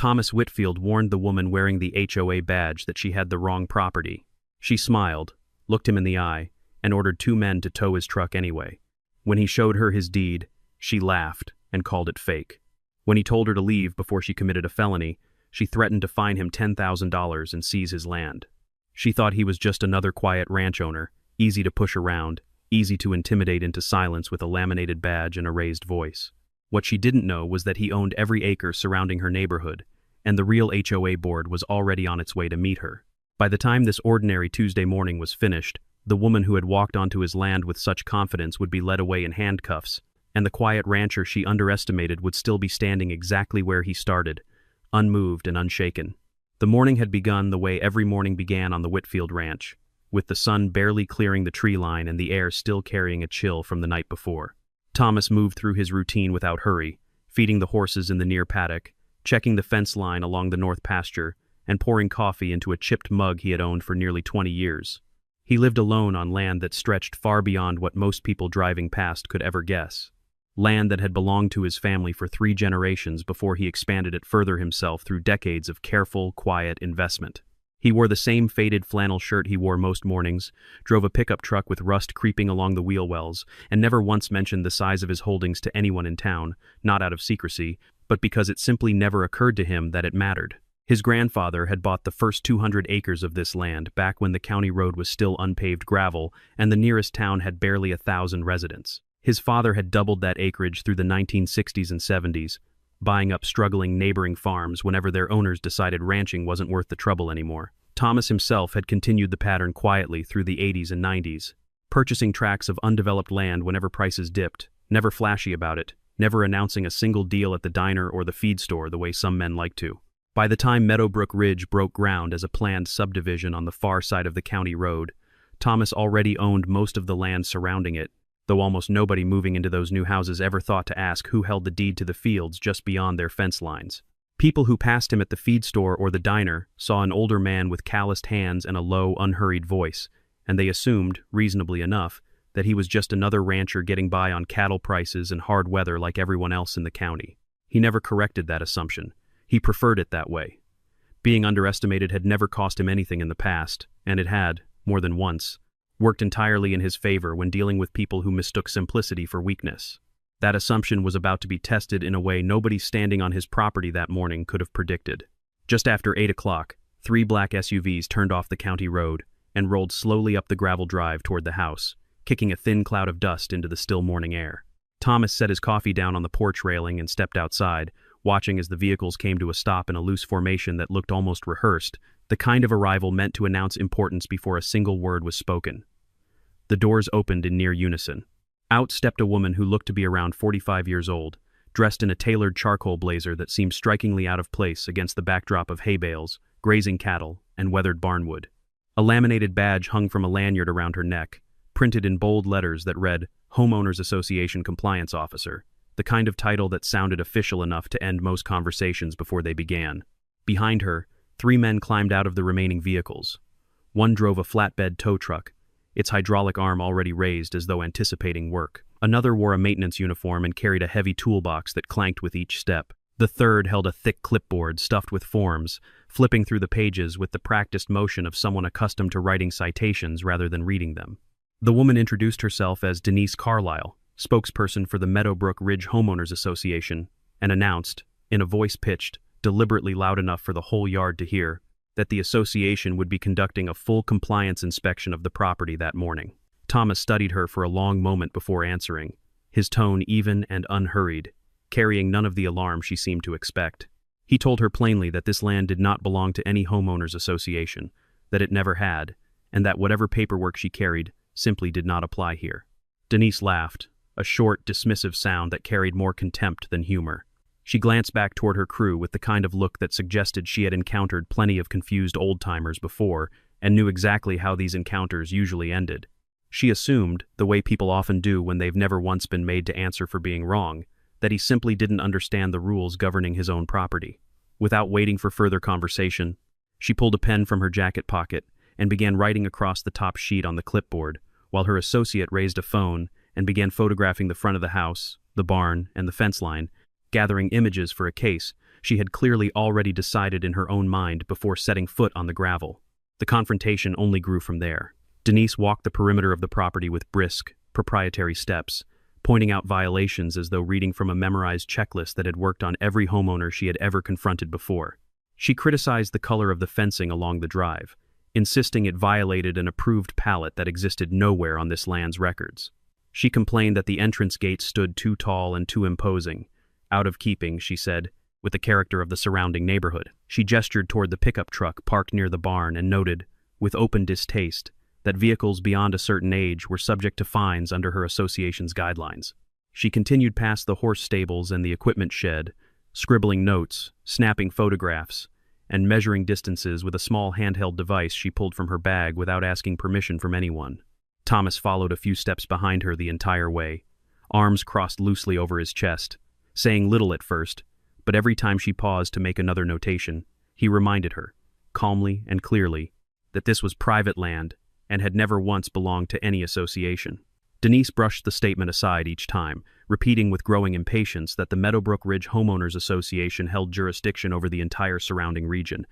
Thomas Whitfield warned the woman wearing the HOA badge that she had the wrong property. She smiled, looked him in the eye, and ordered 2 men to tow his truck anyway. When he showed her his deed, she laughed and called it fake. When he told her to leave before she committed a felony, she threatened to fine him $10,000 and seize his land. She thought he was just another quiet ranch owner, easy to push around, easy to intimidate into silence with a laminated badge and a raised voice. What she didn't know was that he owned every acre surrounding her neighborhood, and the real HOA board was already on its way to meet her. By the time this ordinary Tuesday morning was finished, the woman who had walked onto his land with such confidence would be led away in handcuffs, and the quiet rancher she underestimated would still be standing exactly where he started, unmoved and unshaken. The morning had begun the way every morning began on the Whitfield ranch, with the sun barely clearing the tree line and the air still carrying a chill from the night before. Thomas moved through his routine without hurry, feeding the horses in the near paddock, checking the fence line along the north pasture, and pouring coffee into a chipped mug he had owned for nearly 20 years. He lived alone on land that stretched far beyond what most people driving past could ever guess. Land that had belonged to his family for 3 generations before he expanded it further himself through decades of careful, quiet investment. He wore the same faded flannel shirt he wore most mornings, drove a pickup truck with rust creeping along the wheel wells, and never once mentioned the size of his holdings to anyone in town, not out of secrecy, but because it simply never occurred to him that it mattered. His grandfather had bought the first 200 acres of this land back when the county road was still unpaved gravel and the nearest town had barely 1,000 residents. His father had doubled that acreage through the 1960s and 70s, buying up struggling neighboring farms whenever their owners decided ranching wasn't worth the trouble anymore. Thomas himself had continued the pattern quietly through the 80s and 90s, purchasing tracts of undeveloped land whenever prices dipped, never flashy about it, never announcing a single deal at the diner or the feed store the way some men like to. By the time Meadowbrook Ridge broke ground as a planned subdivision on the far side of the county road, Thomas already owned most of the land surrounding it, though almost nobody moving into those new houses ever thought to ask who held the deed to the fields just beyond their fence lines. People who passed him at the feed store or the diner saw an older man with calloused hands and a low, unhurried voice, and they assumed, reasonably enough, that he was just another rancher getting by on cattle prices and hard weather like everyone else in the county. He never corrected that assumption. He preferred it that way. Being underestimated had never cost him anything in the past, and it had, more than once, worked entirely in his favor when dealing with people who mistook simplicity for weakness. That assumption was about to be tested in a way nobody standing on his property that morning could have predicted. Just after 8 o'clock, 3 black SUVs turned off the county road and rolled slowly up the gravel drive toward the house, kicking a thin cloud of dust into the still morning air. Thomas set his coffee down on the porch railing and stepped outside, watching as the vehicles came to a stop in a loose formation that looked almost rehearsed, the kind of arrival meant to announce importance before a single word was spoken. The doors opened in near unison. Out stepped a woman who looked to be around 45 years old, dressed in a tailored charcoal blazer that seemed strikingly out of place against the backdrop of hay bales, grazing cattle, and weathered barnwood. A laminated badge hung from a lanyard around her neck, printed in bold letters that read, Homeowners Association Compliance Officer, the kind of title that sounded official enough to end most conversations before they began. Behind her, 3 men climbed out of the remaining vehicles. One drove a flatbed tow truck, its hydraulic arm already raised as though anticipating work. Another wore a maintenance uniform and carried a heavy toolbox that clanked with each step. The third held a thick clipboard stuffed with forms, flipping through the pages with the practiced motion of someone accustomed to writing citations rather than reading them. The woman introduced herself as Denise Carlisle, spokesperson for the Meadowbrook Ridge Homeowners Association, and announced, in a voice pitched, deliberately loud enough for the whole yard to hear, that the association would be conducting a full compliance inspection of the property that morning. Thomas studied her for a long moment before answering, his tone even and unhurried, carrying none of the alarm she seemed to expect. He told her plainly that this land did not belong to any homeowners association, that it never had, and that whatever paperwork she carried simply did not apply here. Denise laughed, a short, dismissive sound that carried more contempt than humor. She glanced back toward her crew with the kind of look that suggested she had encountered plenty of confused old-timers before and knew exactly how these encounters usually ended. She assumed, the way people often do when they've never once been made to answer for being wrong, that he simply didn't understand the rules governing his own property. Without waiting for further conversation, she pulled a pen from her jacket pocket and began writing across the top sheet on the clipboard, while her associate raised a phone and began photographing the front of the house, the barn, and the fence line, gathering images for a case She had clearly already decided in her own mind before setting foot on the gravel. The confrontation only grew from there. Denise walked the perimeter of the property with brisk, proprietary steps, pointing out violations as though reading from a memorized checklist that had worked on every homeowner she had ever confronted before. She criticized the color of the fencing along the drive, insisting it violated an approved palette that existed nowhere on this land's records. She complained that the entrance gate stood too tall and too imposing, out of keeping, she said, with the character of the surrounding neighborhood. She gestured toward the pickup truck parked near the barn and noted, with open distaste, that vehicles beyond a certain age were subject to fines under her association's guidelines. She continued past the horse stables and the equipment shed, scribbling notes, snapping photographs, and measuring distances with a small handheld device she pulled from her bag without asking permission from anyone. Thomas followed a few steps behind her the entire way, arms crossed loosely over his chest, saying little at first, but every time she paused to make another notation, he reminded her, calmly and clearly, that this was private land and had never once belonged to any association. Denise brushed the statement aside each time, repeating with growing impatience that the Meadowbrook Ridge Homeowners Association held jurisdiction over the entire surrounding region,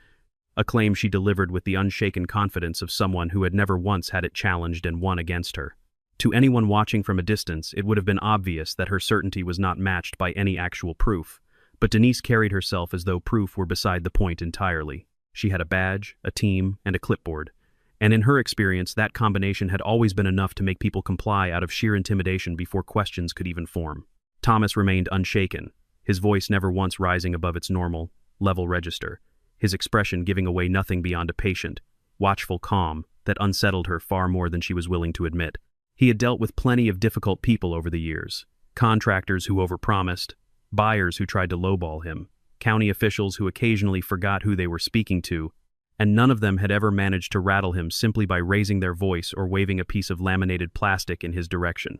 a claim she delivered with the unshaken confidence of someone who had never once had it challenged and won against her. To anyone watching from a distance, it would have been obvious that her certainty was not matched by any actual proof, but Denise carried herself as though proof were beside the point entirely. She had a badge, a team, and a clipboard, and in her experience, that combination had always been enough to make people comply out of sheer intimidation before questions could even form. Thomas remained unshaken, his voice never once rising above its normal, level register, his expression giving away nothing beyond a patient, watchful calm that unsettled her far more than she was willing to admit. He had dealt with plenty of difficult people over the years, contractors who overpromised, buyers who tried to lowball him, county officials who occasionally forgot who they were speaking to, and none of them had ever managed to rattle him simply by raising their voice or waving a piece of laminated plastic in his direction.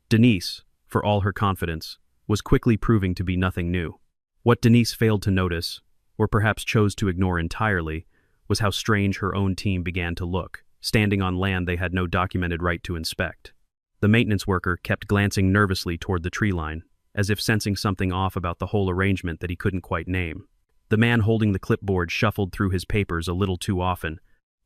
Denise, for all her confidence, was quickly proving to be nothing new. What Denise failed to notice, or perhaps chose to ignore entirely, was how strange her own team began to look, standing on land they had no documented right to inspect. The maintenance worker kept glancing nervously toward the tree line, as if sensing something off about the whole arrangement that he couldn't quite name. The man holding the clipboard shuffled through his papers a little too often,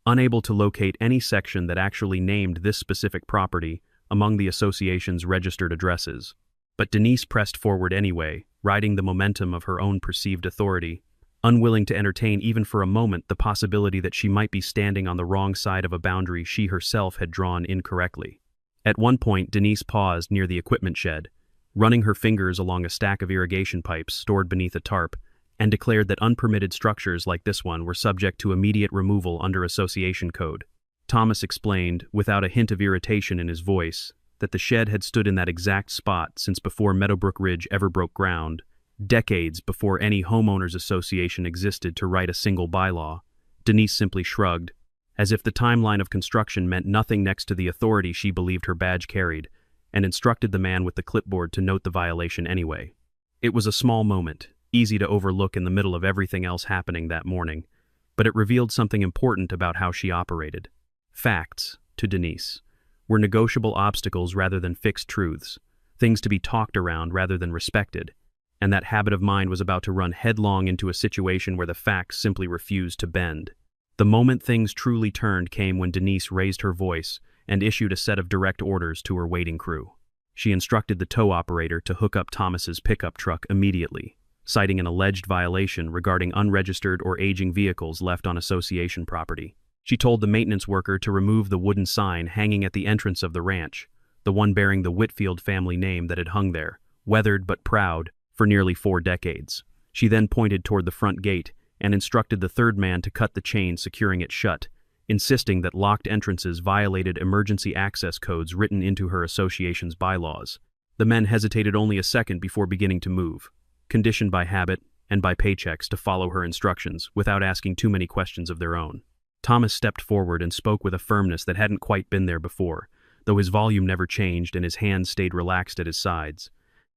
unable to locate any section that actually named this specific property among the association's registered addresses. But Denise pressed forward anyway, riding the momentum of her own perceived authority, unwilling to entertain even for a moment the possibility that she might be standing on the wrong side of a boundary she herself had drawn incorrectly. At one point, Denise paused near the equipment shed, running her fingers along a stack of irrigation pipes stored beneath a tarp, and declared that unpermitted structures like this one were subject to immediate removal under association code. Thomas explained, without a hint of irritation in his voice, that the shed had stood in that exact spot since before Meadowbrook Ridge ever broke ground, decades before any homeowners association existed to write a single bylaw. Denise simply shrugged, as if the timeline of construction meant nothing next to the authority she believed her badge carried, and instructed the man with the clipboard to note the violation anyway. It was a small moment, easy to overlook in the middle of everything else happening that morning, but it revealed something important about how she operated. Facts, to Denise, were negotiable obstacles rather than fixed truths, things to be talked around rather than respected, and that habit of mind was about to run headlong into a situation where the facts simply refused to bend. The moment things truly turned came when Denise raised her voice and issued a set of direct orders to her waiting crew. She instructed the tow operator to hook up Thomas's pickup truck immediately, citing an alleged violation regarding unregistered or aging vehicles left on association property. She told the maintenance worker to remove the wooden sign hanging at the entrance of the ranch, the one bearing the Whitfield family name that had hung there, weathered but proud, for nearly 4 decades. She then pointed toward the front gate and instructed the third man to cut the chain securing it shut, insisting that locked entrances violated emergency access codes written into her association's bylaws. The men hesitated only a second before beginning to move, conditioned by habit and by paychecks to follow her instructions without asking too many questions of their own. Thomas stepped forward and spoke with a firmness that hadn't quite been there before, though his volume never changed and his hands stayed relaxed at his sides.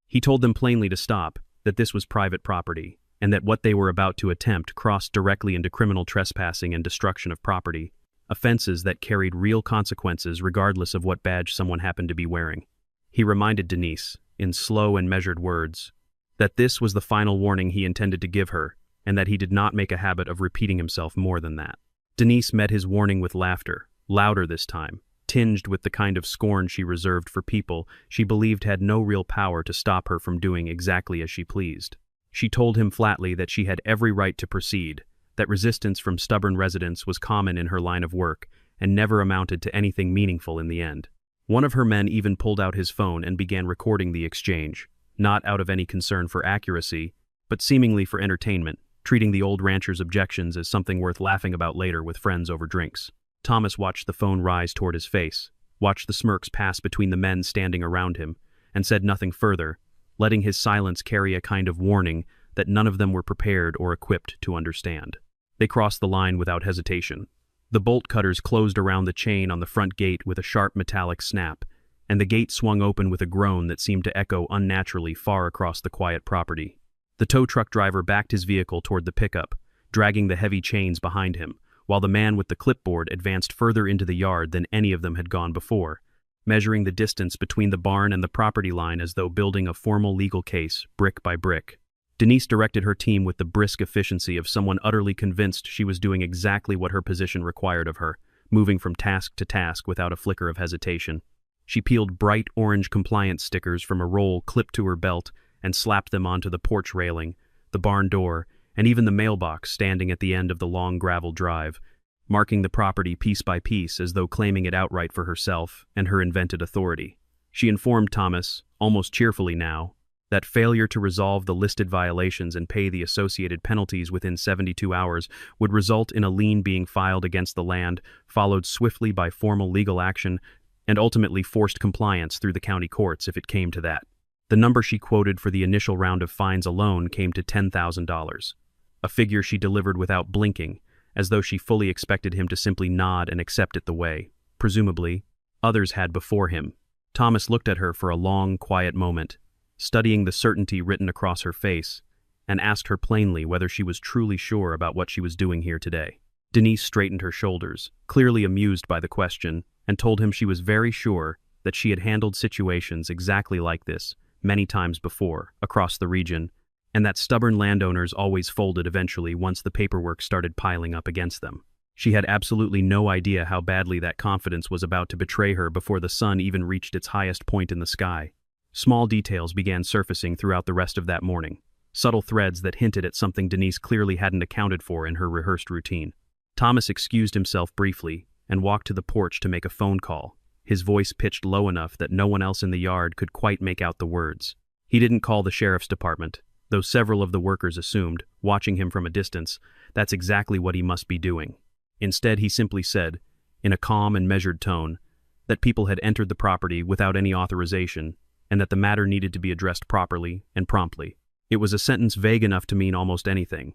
He told them plainly to stop, that this was private property, and that what they were about to attempt crossed directly into criminal trespassing and destruction of property, offenses that carried real consequences regardless of what badge someone happened to be wearing. He reminded Denise, in slow and measured words, that this was the final warning he intended to give her, and that he did not make a habit of repeating himself more than that. Denise met his warning with laughter, louder this time, tinged with the kind of scorn she reserved for people she believed had no real power to stop her from doing exactly as she pleased. She told him flatly that she had every right to proceed, that resistance from stubborn residents was common in her line of work and never amounted to anything meaningful in the end. One of her men even pulled out his phone and began recording the exchange, not out of any concern for accuracy, but seemingly for entertainment, treating the old rancher's objections as something worth laughing about later with friends over drinks. Thomas watched the phone rise toward his face, watched the smirks pass between the men standing around him, and said nothing further, letting his silence carry a kind of warning that none of them were prepared or equipped to understand. They crossed the line without hesitation. The bolt cutters closed around the chain on the front gate with a sharp metallic snap, and the gate swung open with a groan that seemed to echo unnaturally far across the quiet property. The tow truck driver backed his vehicle toward the pickup, dragging the heavy chains behind him, while the man with the clipboard advanced further into the yard than any of them had gone before, measuring the distance between the barn and the property line as though building a formal legal case, brick by brick. Denise directed her team with the brisk efficiency of someone utterly convinced she was doing exactly what her position required of her, moving from task to task without a flicker of hesitation. She peeled bright orange compliance stickers from a roll clipped to her belt and slapped them onto the porch railing, the barn door, and even the mailbox standing at the end of the long gravel drive, marking the property piece by piece as though claiming it outright for herself and her invented authority. She informed Thomas, almost cheerfully now, that failure to resolve the listed violations and pay the associated penalties within 72 hours would result in a lien being filed against the land, followed swiftly by formal legal action, and ultimately forced compliance through the county courts if it came to that. The number she quoted for the initial round of fines alone came to $10,000, a figure she delivered without blinking, as though she fully expected him to simply nod and accept it the way, presumably, others had before him. Thomas looked at her for a long, quiet moment, studying the certainty written across her face, and asked her plainly whether she was truly sure about what she was doing here today. Denise straightened her shoulders, clearly amused by the question, and told him she was very sure that she had handled situations exactly like this many times before, across the region, and that stubborn landowners always folded eventually once the paperwork started piling up against them. She had absolutely no idea how badly that confidence was about to betray her before the sun even reached its highest point in the sky. Small details began surfacing throughout the rest of that morning, subtle threads that hinted at something Denise clearly hadn't accounted for in her rehearsed routine. Thomas excused himself briefly and walked to the porch to make a phone call, his voice pitched low enough that no one else in the yard could quite make out the words. He didn't call the sheriff's department, though several of the workers assumed, watching him from a distance, that's exactly what he must be doing. Instead, he simply said, in a calm and measured tone, that people had entered the property without any authorization, and that the matter needed to be addressed properly and promptly. It was a sentence vague enough to mean almost anything,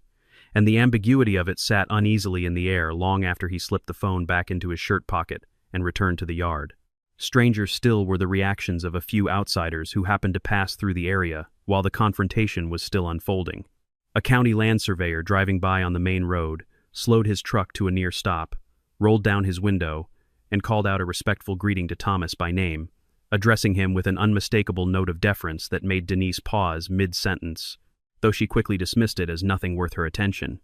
and the ambiguity of it sat uneasily in the air long after he slipped the phone back into his shirt pocket and returned to the yard. Stranger still were the reactions of a few outsiders who happened to pass through the area while the confrontation was still unfolding. A county land surveyor driving by on the main road slowed his truck to a near stop, rolled down his window, and called out a respectful greeting to Thomas by name, addressing him with an unmistakable note of deference that made Denise pause mid-sentence, though she quickly dismissed it as nothing worth her attention.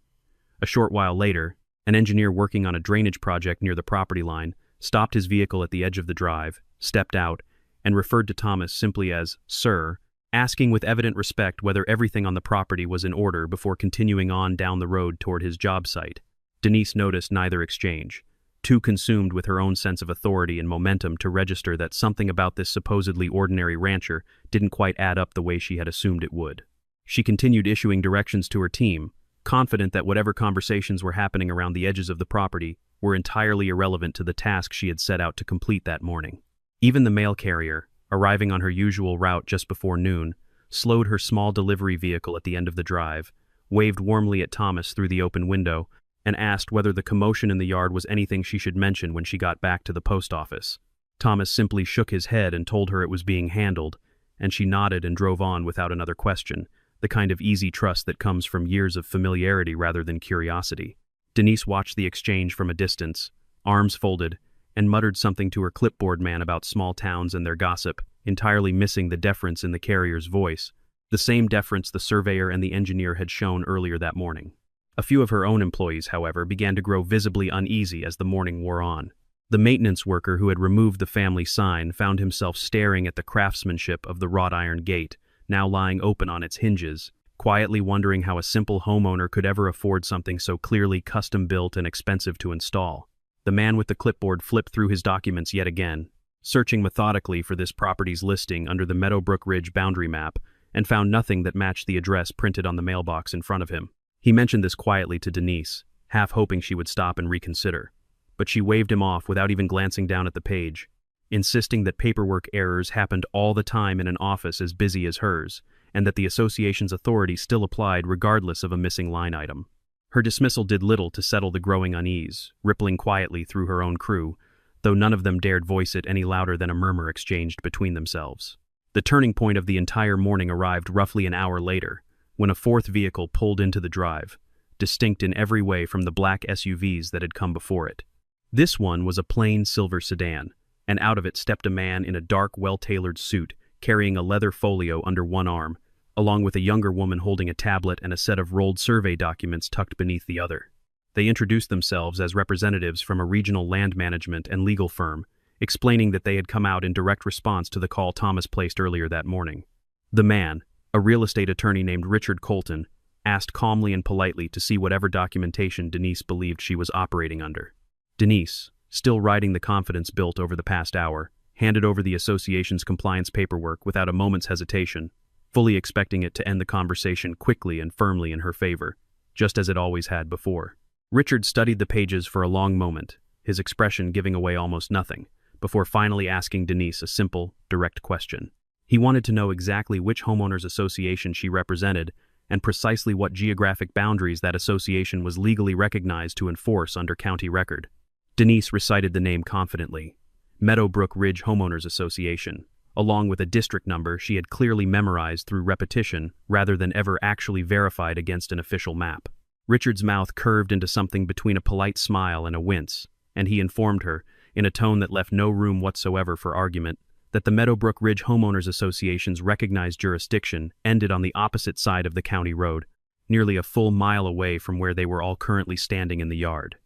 A short while later, an engineer working on a drainage project near the property line stopped his vehicle at the edge of the drive, stepped out, and referred to Thomas simply as "Sir," asking with evident respect whether everything on the property was in order before continuing on down the road toward his job site. Denise noticed neither exchange, too consumed with her own sense of authority and momentum to register that something about this supposedly ordinary rancher didn't quite add up the way she had assumed it would. She continued issuing directions to her team, confident that whatever conversations were happening around the edges of the property were entirely irrelevant to the task she had set out to complete that morning. Even the mail carrier, arriving on her usual route just before noon, slowed her small delivery vehicle at the end of the drive, waved warmly at Thomas through the open window, and asked whether the commotion in the yard was anything she should mention when she got back to the post office. Thomas simply shook his head and told her it was being handled, and she nodded and drove on without another question, the kind of easy trust that comes from years of familiarity rather than curiosity. Denise watched the exchange from a distance, arms folded, and muttered something to her clipboard man about small towns and their gossip, entirely missing the deference in the carrier's voice, the same deference the surveyor and the engineer had shown earlier that morning. A few of her own employees, however, began to grow visibly uneasy as the morning wore on. The maintenance worker who had removed the family sign found himself staring at the craftsmanship of the wrought iron gate, now lying open on its hinges, quietly wondering how a simple homeowner could ever afford something so clearly custom-built and expensive to install. The man with the clipboard flipped through his documents yet again, searching methodically for this property's listing under the Meadowbrook Ridge boundary map, and found nothing that matched the address printed on the mailbox in front of him. He mentioned this quietly to Denise, half hoping she would stop and reconsider. But she waved him off without even glancing down at the page, insisting that paperwork errors happened all the time in an office as busy as hers, and that the association's authority still applied regardless of a missing line item. Her dismissal did little to settle the growing unease, rippling quietly through her own crew, though none of them dared voice it any louder than a murmur exchanged between themselves. The turning point of the entire morning arrived roughly an hour later, when a fourth vehicle pulled into the drive, distinct in every way from the black SUVs that had come before it. This one was a plain silver sedan, and out of it stepped a man in a dark, well-tailored suit, carrying a leather folio under one arm, along with a younger woman holding a tablet and a set of rolled survey documents tucked beneath the other. They introduced themselves as representatives from a regional land management and legal firm, explaining that they had come out in direct response to the call Thomas placed earlier that morning. The man, a real estate attorney named Richard Colton, asked calmly and politely to see whatever documentation Denise believed she was operating under. Denise, still riding the confidence built over the past hour, handed over the association's compliance paperwork without a moment's hesitation, fully expecting it to end the conversation quickly and firmly in her favor, just as it always had before. Richard studied the pages for a long moment, his expression giving away almost nothing, before finally asking Denise a simple, direct question. He wanted to know exactly which homeowners association she represented and precisely what geographic boundaries that association was legally recognized to enforce under county record. Denise recited the name confidently, Meadowbrook Ridge Homeowners Association, along with a district number she had clearly memorized through repetition rather than ever actually verified against an official map. Richard's mouth curved into something between a polite smile and a wince, and he informed her, in a tone that left no room whatsoever for argument, that the Meadowbrook Ridge Homeowners Association's recognized jurisdiction ended on the opposite side of the county road, nearly a full mile away from where they were all currently standing in the yard.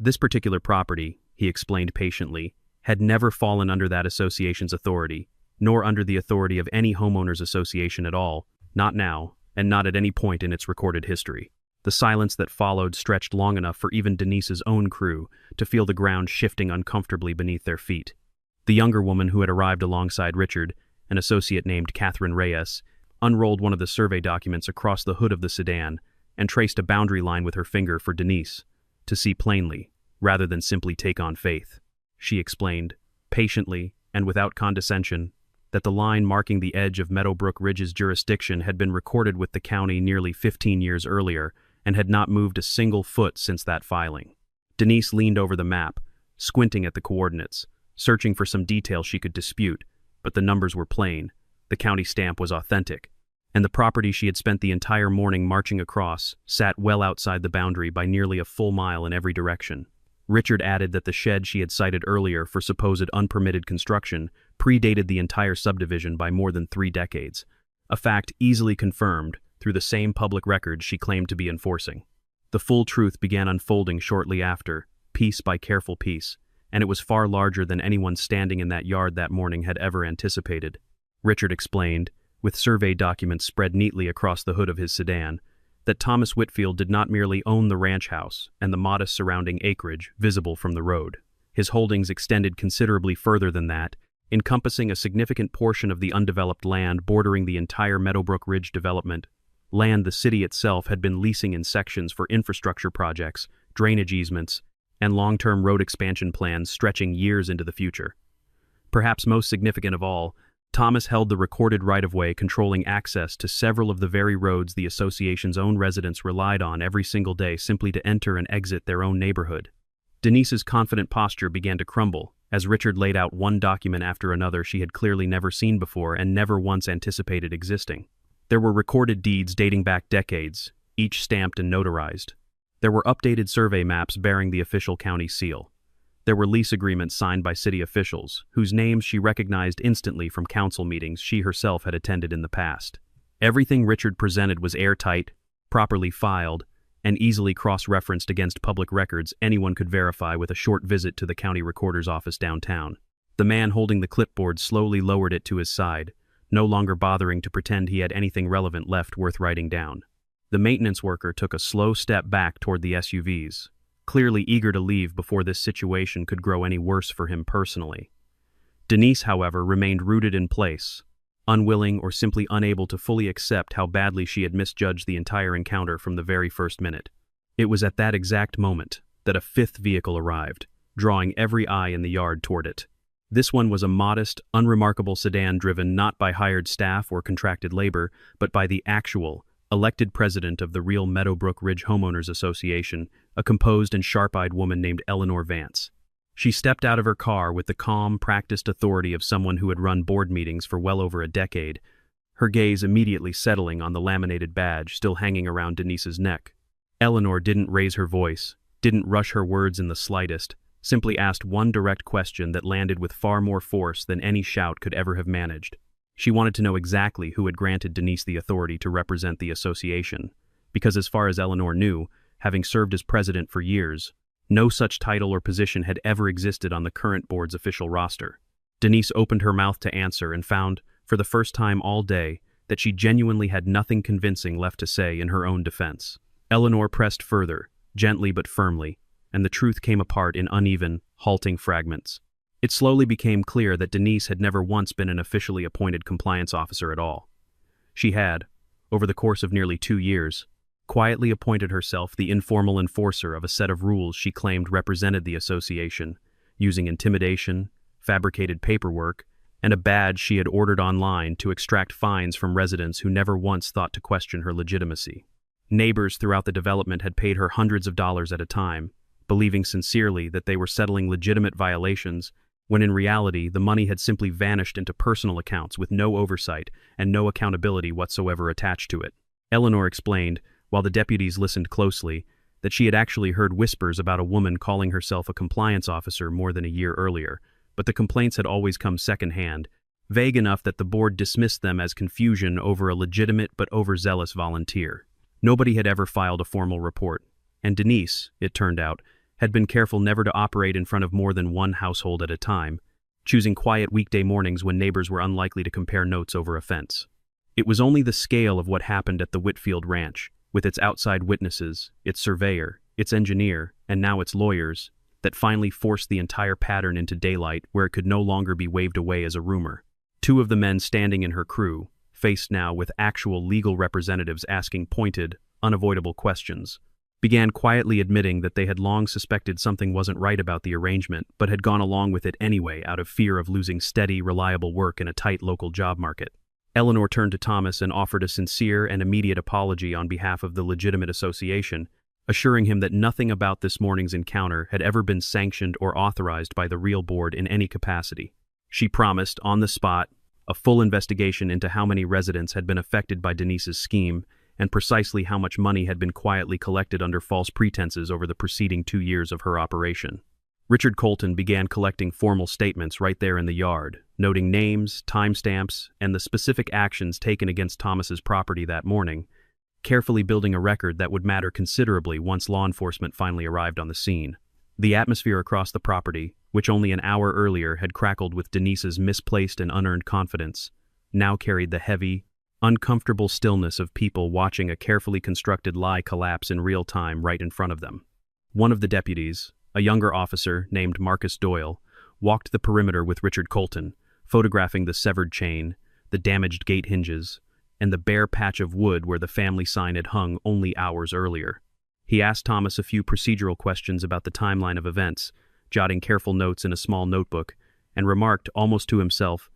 This particular property, he explained patiently, had never fallen under that association's authority, nor under the authority of any homeowners association at all, not now, and not at any point in its recorded history. The silence that followed stretched long enough for even Denise's own crew to feel the ground shifting uncomfortably beneath their feet. The younger woman who had arrived alongside Richard, an associate named Catherine Reyes, unrolled one of the survey documents across the hood of the sedan and traced a boundary line with her finger for Denise to see plainly, rather than simply take on faith. She explained, patiently and without condescension, that the line marking the edge of Meadowbrook Ridge's jurisdiction had been recorded with the county nearly 15 years earlier and had not moved a single foot since that filing. Denise leaned over the map, squinting at the coordinates, searching for some detail she could dispute, but the numbers were plain, the county stamp was authentic, and the property she had spent the entire morning marching across sat well outside the boundary by nearly a full mile in every direction. Richard added that the shed she had cited earlier for supposed unpermitted construction predated the entire subdivision by more than 3 decades, a fact easily confirmed through the same public records she claimed to be enforcing. The full truth began unfolding shortly after, piece by careful piece, and it was far larger than anyone standing in that yard that morning had ever anticipated. Richard explained, with survey documents spread neatly across the hood of his sedan, that Thomas Whitfield did not merely own the ranch house and the modest surrounding acreage visible from the road. His holdings extended considerably further than that, encompassing a significant portion of the undeveloped land bordering the entire Meadowbrook Ridge development, land the city itself had been leasing in sections for infrastructure projects, drainage easements, and long-term road expansion plans stretching years into the future. Perhaps most significant of all, Thomas held the recorded right-of-way controlling access to several of the very roads the association's own residents relied on every single day simply to enter and exit their own neighborhood. Denise's confident posture began to crumble as Richard laid out one document after another she had clearly never seen before and never once anticipated existing. There were recorded deeds dating back decades, each stamped and notarized. There were updated survey maps bearing the official county seal. There were lease agreements signed by city officials, whose names she recognized instantly from council meetings she herself had attended in the past. Everything Richard presented was airtight, properly filed, and easily cross-referenced against public records anyone could verify with a short visit to the county recorder's office downtown. The man holding the clipboard slowly lowered it to his side, no longer bothering to pretend he had anything relevant left worth writing down. The maintenance worker took a slow step back toward the SUVs, clearly eager to leave before this situation could grow any worse for him personally. Denise, however, remained rooted in place, unwilling or simply unable to fully accept how badly she had misjudged the entire encounter from the very first minute. It was at that exact moment that a fifth vehicle arrived, drawing every eye in the yard toward it. This one was a modest, unremarkable sedan driven not by hired staff or contracted labor, but by the actual, elected president of the real Meadowbrook Ridge Homeowners Association, a composed and sharp-eyed woman named Eleanor Vance. She stepped out of her car with the calm, practiced authority of someone who had run board meetings for well over a decade, her gaze immediately settling on the laminated badge still hanging around Denise's neck. Eleanor didn't raise her voice, didn't rush her words in the slightest, simply asked one direct question that landed with far more force than any shout could ever have managed. She wanted to know exactly who had granted Denise the authority to represent the association, because as far as Eleanor knew, having served as president for years, no such title or position had ever existed on the current board's official roster. Denise opened her mouth to answer and found, for the first time all day, that she genuinely had nothing convincing left to say in her own defense. Eleanor pressed further, gently but firmly, and the truth came apart in uneven, halting fragments. It slowly became clear that Denise had never once been an officially appointed compliance officer at all. She had, over the course of nearly 2 years, quietly appointed herself the informal enforcer of a set of rules she claimed represented the association, using intimidation, fabricated paperwork, and a badge she had ordered online to extract fines from residents who never once thought to question her legitimacy. Neighbors throughout the development had paid her hundreds of dollars at a time, believing sincerely that they were settling legitimate violations, when in reality the money had simply vanished into personal accounts with no oversight and no accountability whatsoever attached to it. Eleanor explained, while the deputies listened closely, that she had actually heard whispers about a woman calling herself a compliance officer more than a year earlier, but the complaints had always come secondhand, vague enough that the board dismissed them as confusion over a legitimate but overzealous volunteer. Nobody had ever filed a formal report, and Denise, it turned out, had been careful never to operate in front of more than one household at a time, choosing quiet weekday mornings when neighbors were unlikely to compare notes over a fence. It was only the scale of what happened at the Whitfield Ranch, with its outside witnesses, its surveyor, its engineer, and now its lawyers, that finally forced the entire pattern into daylight where it could no longer be waved away as a rumor. 2 of the men standing in her crew, faced now with actual legal representatives asking pointed, unavoidable questions, began quietly admitting that they had long suspected something wasn't right about the arrangement, but had gone along with it anyway out of fear of losing steady, reliable work in a tight local job market. Eleanor turned to Thomas and offered a sincere and immediate apology on behalf of the legitimate association, assuring him that nothing about this morning's encounter had ever been sanctioned or authorized by the real board in any capacity. She promised, on the spot, a full investigation into how many residents had been affected by Denise's scheme and precisely how much money had been quietly collected under false pretenses over the preceding 2 years of her operation. Richard Colton began collecting formal statements right there in the yard, noting names, timestamps, and the specific actions taken against Thomas's property that morning, carefully building a record that would matter considerably once law enforcement finally arrived on the scene. The atmosphere across the property, which only an hour earlier had crackled with Denise's misplaced and unearned confidence, now carried the heavy, uncomfortable stillness of people watching a carefully constructed lie collapse in real time right in front of them. One of the deputies, a younger officer named Marcus Doyle, walked the perimeter with Richard Colton, photographing the severed chain, the damaged gate hinges, and the bare patch of wood where the family sign had hung only hours earlier. He asked Thomas a few procedural questions about the timeline of events, jotting careful notes in a small notebook, and remarked, almost to himself,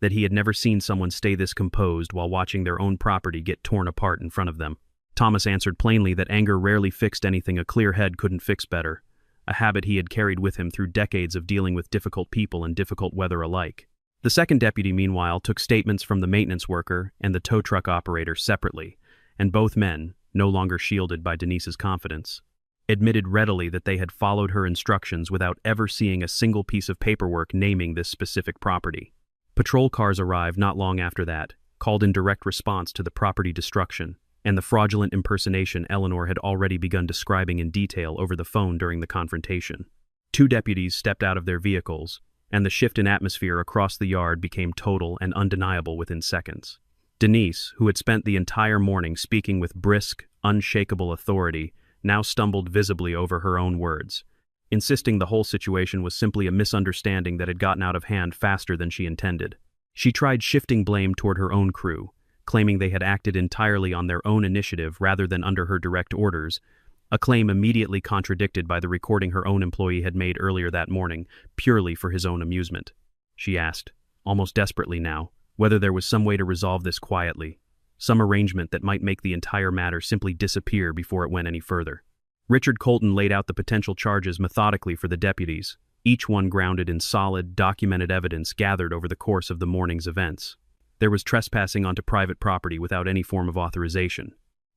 that he had never seen someone stay this composed while watching their own property get torn apart in front of them. Thomas answered plainly that anger rarely fixed anything a clear head couldn't fix better, a habit he had carried with him through decades of dealing with difficult people and difficult weather alike. The second deputy, meanwhile, took statements from the maintenance worker and the tow truck operator separately, and both men, no longer shielded by Denise's confidence, admitted readily that they had followed her instructions without ever seeing a single piece of paperwork naming this specific property. Patrol cars arrived not long after that, called in direct response to the property destruction and the fraudulent impersonation Eleanor had already begun describing in detail over the phone during the confrontation. Two deputies stepped out of their vehicles, and the shift in atmosphere across the yard became total and undeniable within seconds. Denise, who had spent the entire morning speaking with brisk, unshakable authority, now stumbled visibly over her own words, insisting the whole situation was simply a misunderstanding that had gotten out of hand faster than she intended. She tried shifting blame toward her own crew, claiming they had acted entirely on their own initiative rather than under her direct orders, a claim immediately contradicted by the recording her own employee had made earlier that morning, purely for his own amusement. She asked, almost desperately now, whether there was some way to resolve this quietly, some arrangement that might make the entire matter simply disappear before it went any further. Richard Colton laid out the potential charges methodically for the deputies, each one grounded in solid, documented evidence gathered over the course of the morning's events. There was trespassing onto private property without any form of authorization.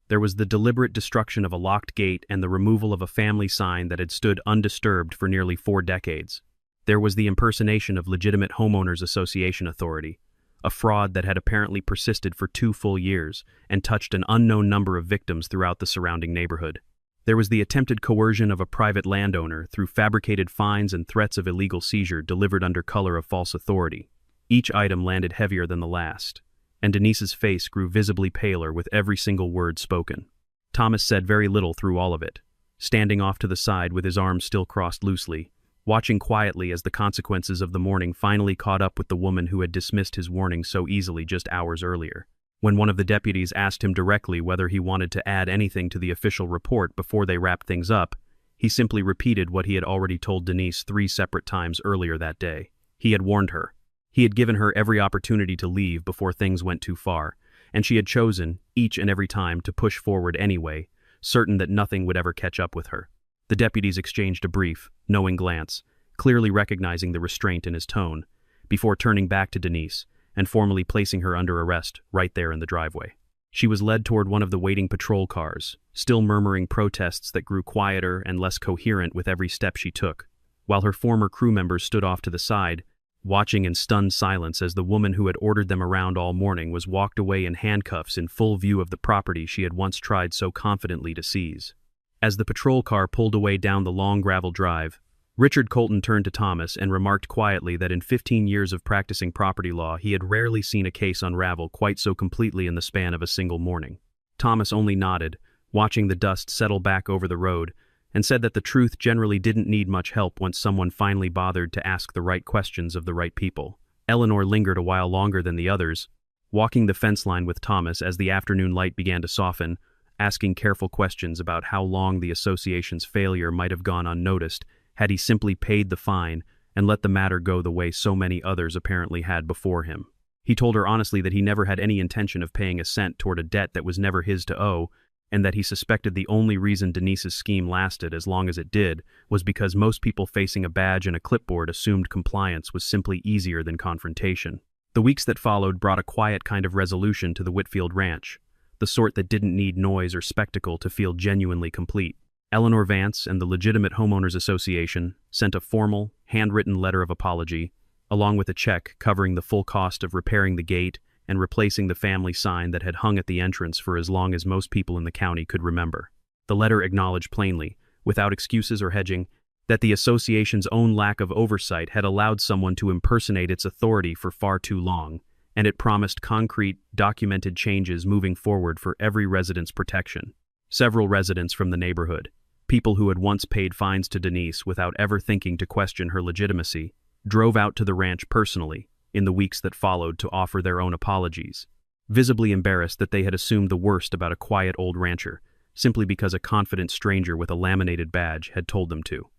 There was the deliberate destruction of a locked gate and the removal of a family sign that had stood undisturbed for nearly 4 decades. There was the impersonation of legitimate homeowners association authority, a fraud that had apparently persisted for 2 full years and touched an unknown number of victims throughout the surrounding neighborhood. There was the attempted coercion of a private landowner through fabricated fines and threats of illegal seizure delivered under color of false authority. Each item landed heavier than the last, and Denise's face grew visibly paler with every single word spoken. Thomas said very little through all of it, standing off to the side with his arms still crossed loosely, watching quietly as the consequences of the morning finally caught up with the woman who had dismissed his warning so easily just hours earlier. When one of the deputies asked him directly whether he wanted to add anything to the official report before they wrapped things up, he simply repeated what he had already told Denise 3 separate times earlier that day. He had warned her. He had given her every opportunity to leave before things went too far, and she had chosen, each and every time, to push forward anyway, certain that nothing would ever catch up with her. The deputies exchanged a brief, knowing glance, clearly recognizing the restraint in his tone, before turning back to Denise and formally placing her under arrest right there in the driveway. She was led toward one of the waiting patrol cars, still murmuring protests that grew quieter and less coherent with every step she took, while her former crew members stood off to the side, watching in stunned silence as the woman who had ordered them around all morning was walked away in handcuffs in full view of the property she had once tried so confidently to seize. As the patrol car pulled away down the long gravel drive, Richard Colton turned to Thomas and remarked quietly that in 15 years of practicing property law he had rarely seen a case unravel quite so completely in the span of a single morning. Thomas only nodded, watching the dust settle back over the road, and said that the truth generally didn't need much help once someone finally bothered to ask the right questions of the right people. Eleanor lingered a while longer than the others, walking the fence line with Thomas as the afternoon light began to soften, asking careful questions about how long the association's failure might have gone unnoticed had he simply paid the fine and let the matter go the way so many others apparently had before him. He told her honestly that he never had any intention of paying a cent toward a debt that was never his to owe, and that he suspected the only reason Denise's scheme lasted as long as it did was because most people facing a badge and a clipboard assumed compliance was simply easier than confrontation. The weeks that followed brought a quiet kind of resolution to the Whitfield ranch, the sort that didn't need noise or spectacle to feel genuinely complete. Eleanor Vance and the Legitimate Homeowners Association sent a formal, handwritten letter of apology, along with a check covering the full cost of repairing the gate and replacing the family sign that had hung at the entrance for as long as most people in the county could remember. The letter acknowledged plainly, without excuses or hedging, that the association's own lack of oversight had allowed someone to impersonate its authority for far too long, and it promised concrete, documented changes moving forward for every resident's protection. Several residents from the neighborhood, people who had once paid fines to Denise without ever thinking to question her legitimacy, drove out to the ranch personally in the weeks that followed to offer their own apologies, visibly embarrassed that they had assumed the worst about a quiet old rancher, simply because a confident stranger with a laminated badge had told them to.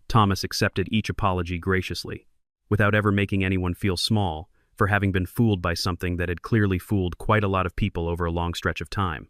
Thomas accepted each apology graciously, without ever making anyone feel small for having been fooled by something that had clearly fooled quite a lot of people over a long stretch of time.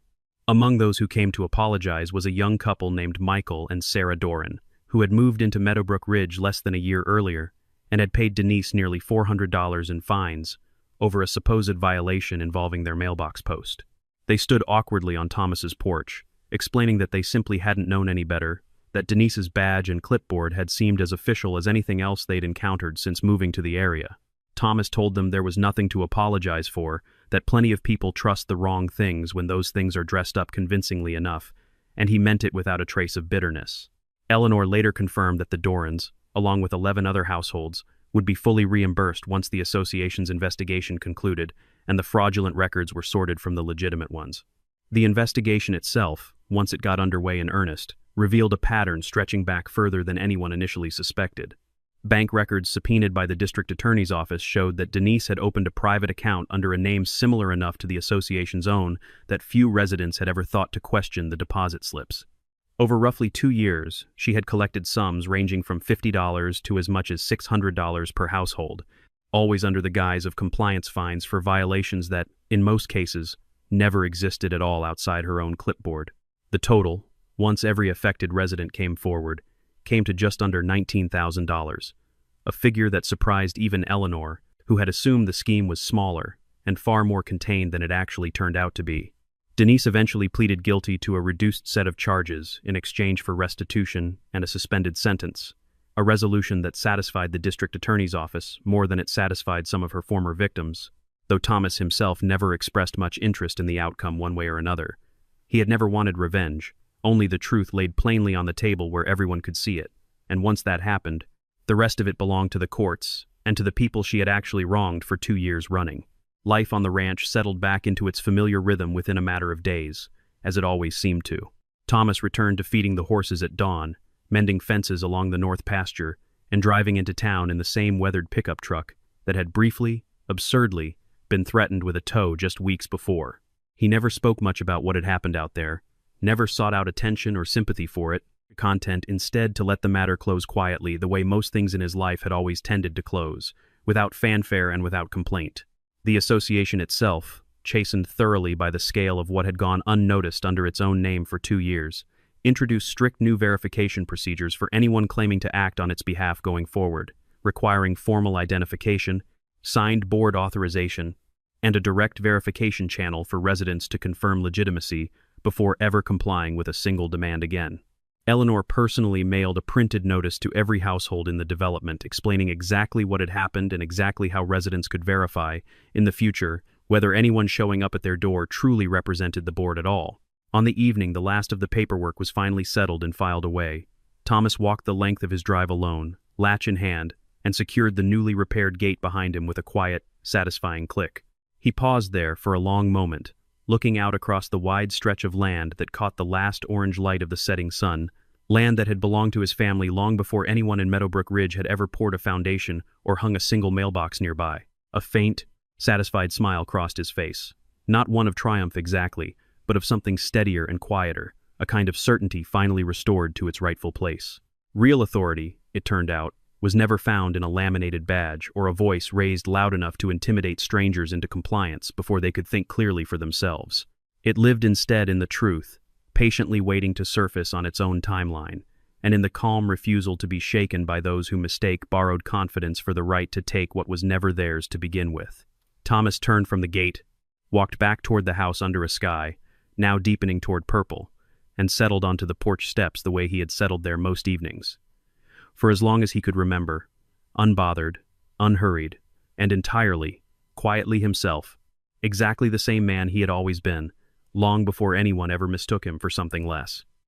Among those who came to apologize was a young couple named Michael and Sarah Doran, who had moved into Meadowbrook Ridge less than a year earlier and had paid Denise nearly $400 in fines over a supposed violation involving their mailbox post. They stood awkwardly on Thomas's porch, explaining that they simply hadn't known any better, that Denise's badge and clipboard had seemed as official as anything else they'd encountered since moving to the area. Thomas told them there was nothing to apologize for, that plenty of people trust the wrong things when those things are dressed up convincingly enough, and he meant it without a trace of bitterness. Eleanor later confirmed that the Dorans, along with 11 other households, would be fully reimbursed once the association's investigation concluded and the fraudulent records were sorted from the legitimate ones. The investigation itself, once it got underway in earnest, revealed a pattern stretching back further than anyone initially suspected. Bank records subpoenaed by the district attorney's office showed that Denise had opened a private account under a name similar enough to the association's own that few residents had ever thought to question the deposit slips. Over roughly 2 years, she had collected sums ranging from $50 to as much as $600 per household, always under the guise of compliance fines for violations that, in most cases, never existed at all outside her own clipboard. The total, once every affected resident came forward, came to just under $19,000, a figure that surprised even Eleanor, who had assumed the scheme was smaller and far more contained than it actually turned out to be. Denise eventually pleaded guilty to a reduced set of charges in exchange for restitution and a suspended sentence, a resolution that satisfied the district attorney's office more than it satisfied some of her former victims, though Thomas himself never expressed much interest in the outcome one way or another. He had never wanted revenge, only the truth laid plainly on the table where everyone could see it, and once that happened, the rest of it belonged to the courts and to the people she had actually wronged for 2 years running. Life on the ranch settled back into its familiar rhythm within a matter of days, as it always seemed to. Thomas returned to feeding the horses at dawn, mending fences along the north pasture, and driving into town in the same weathered pickup truck that had briefly, absurdly, been threatened with a tow just weeks before. He never spoke much about what had happened out there, never sought out attention or sympathy for it, content instead to let the matter close quietly the way most things in his life had always tended to close, without fanfare and without complaint. The association itself, chastened thoroughly by the scale of what had gone unnoticed under its own name for 2 years, introduced strict new verification procedures for anyone claiming to act on its behalf going forward, requiring formal identification, signed board authorization, and a direct verification channel for residents to confirm legitimacy before ever complying with a single demand again. Eleanor personally mailed a printed notice to every household in the development explaining exactly what had happened and exactly how residents could verify, in the future, whether anyone showing up at their door truly represented the board at all. On the evening the last of the paperwork was finally settled and filed away, Thomas walked the length of his drive alone, latch in hand, and secured the newly repaired gate behind him with a quiet, satisfying click. He paused there for a long moment, looking out across the wide stretch of land that caught the last orange light of the setting sun, land that had belonged to his family long before anyone in Meadowbrook Ridge had ever poured a foundation or hung a single mailbox nearby. A faint, satisfied smile crossed his face. Not one of triumph exactly, but of something steadier and quieter, a kind of certainty finally restored to its rightful place. Real authority, it turned out, was never found in a laminated badge or a voice raised loud enough to intimidate strangers into compliance before they could think clearly for themselves. It lived instead in the truth, patiently waiting to surface on its own timeline, and in the calm refusal to be shaken by those who mistake borrowed confidence for the right to take what was never theirs to begin with. Thomas turned from the gate, walked back toward the house under a sky, now deepening toward purple, and settled onto the porch steps the way he had settled there most evenings. For as long as he could remember, unbothered, unhurried, and entirely, quietly himself, exactly the same man he had always been, long before anyone ever mistook him for something less.